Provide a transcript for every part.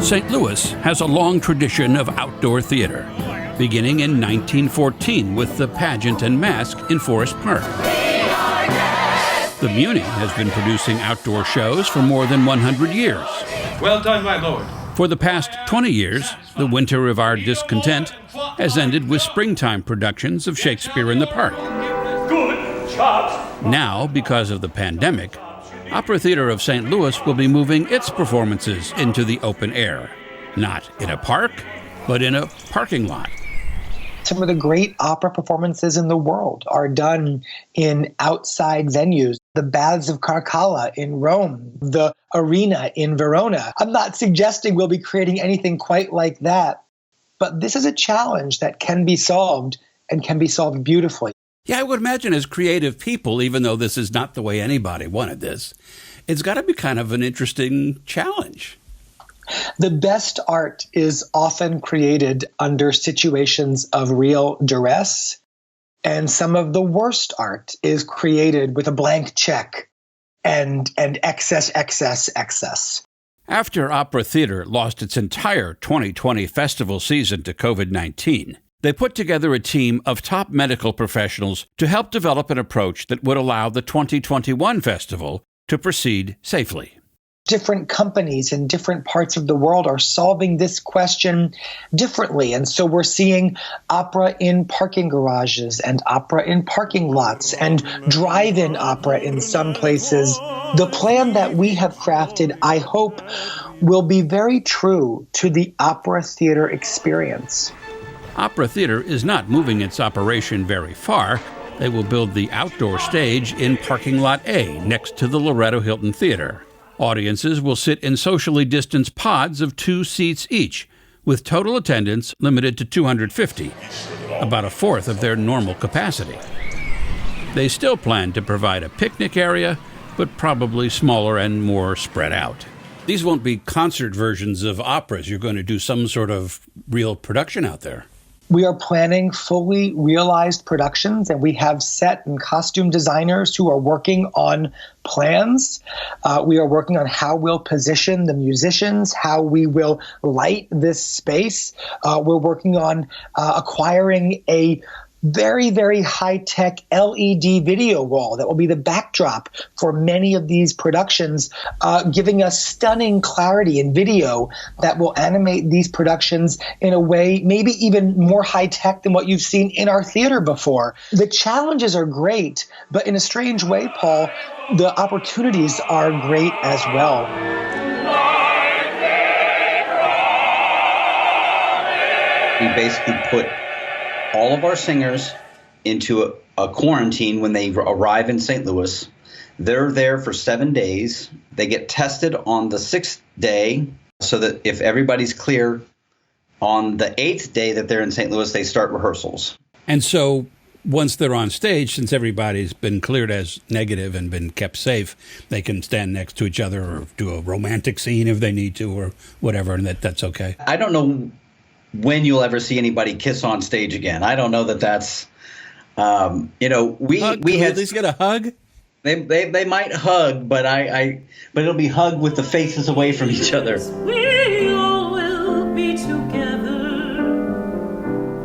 St. Louis has a long tradition of outdoor theater, beginning in 1914 with the Pageant and Mask in Forest Park. The Muni has been producing outdoor shows for more than 100 years. Well done, my lord. For the past 20 years, the winter of our discontent has ended with springtime productions of Shakespeare in the Park. Good job. Now, because of the pandemic, Opera Theater of St. Louis will be moving its performances into the open air. Not in a park, but in a parking lot. Some of the great opera performances in the world are done in outside venues. The Baths of Caracalla in Rome, the Arena in Verona. I'm not suggesting we'll be creating anything quite like that, but this is a challenge that can be solved and can be solved beautifully. Yeah, I would imagine as creative people, even though this is not the way anybody wanted this, it's got to be kind of an interesting challenge. The best art is often created under situations of real duress, and some of the worst art is created with a blank check and excess. After Opera Theater lost its entire 2020 festival season to COVID-19, they put together a team of top medical professionals to help develop an approach that would allow the 2021 festival to proceed safely. Different companies in different parts of the world are solving this question differently. And so we're seeing opera in parking garages and opera in parking lots and drive-in opera in some places. The plan that we have crafted, I hope, will be very true to the opera theater experience. Opera Theater is not moving its operation very far. They will build the outdoor stage in Parking Lot A next to the Loretto Hilton Theater. Audiences will sit in socially distanced pods of 2 seats each, with total attendance limited to 250, about a fourth of their normal capacity. They still plan to provide a picnic area, but probably smaller and more spread out. These won't be concert versions of operas. You're going to do some sort of real production out there. We are planning fully realized productions, and we have set and costume designers who are working on plans. We are working on how we'll position the musicians, how we will light this space. We're working on acquiring a very, very high-tech LED video wall that will be the backdrop for many of these productions, giving us stunning clarity in video that will animate these productions in a way maybe even more high-tech than what you've seen in our theater before. The challenges are great, but in a strange way, Paul, the opportunities are great as well. We basically put all of our singers into a quarantine when they arrive in St. Louis. They're there for 7 days. They get tested on the 6th day so that if everybody's clear on the 8th day that they're in St. Louis, they start rehearsals. And so once they're on stage, since everybody's been cleared as negative and been kept safe, they can stand next to each other or do a romantic scene if they need to or whatever, and that's okay. I don't know when you'll ever see anybody kiss on stage again. I don't know that that's, we hug? we Can had we at least get a hug. They might hug, but but it'll be hugged with the faces away from each other. We all will be together.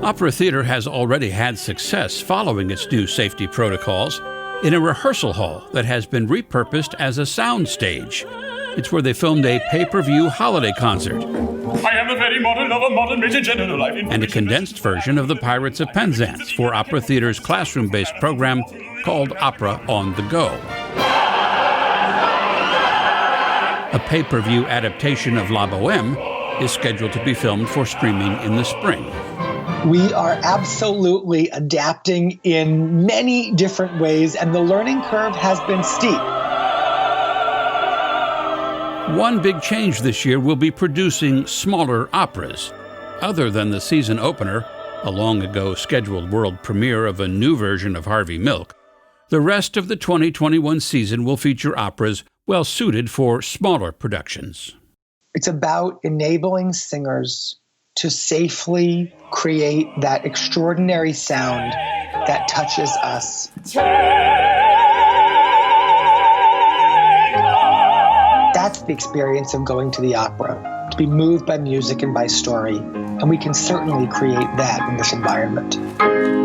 Opera Theater has already had success following its new safety protocols in a rehearsal hall that has been repurposed as a sound stage. It's where they filmed a pay-per-view holiday concert. I am a very modern lover, modern rich and general life. And a condensed version of the Pirates of Penzance for Opera Theater's classroom-based program called Opera on the Go. A pay-per-view adaptation of La Bohème is scheduled to be filmed for streaming in the spring. We are absolutely adapting in many different ways, and the learning curve has been steep. One big change this year will be producing smaller operas. Other than the season opener, a long ago scheduled world premiere of a new version of Harvey Milk, the rest of the 2021 season will feature operas well suited for smaller productions. It's about enabling singers to safely create that extraordinary sound that touches us. That's the experience of going to the opera. to be moved by music and by story. And we can certainly create that in this environment.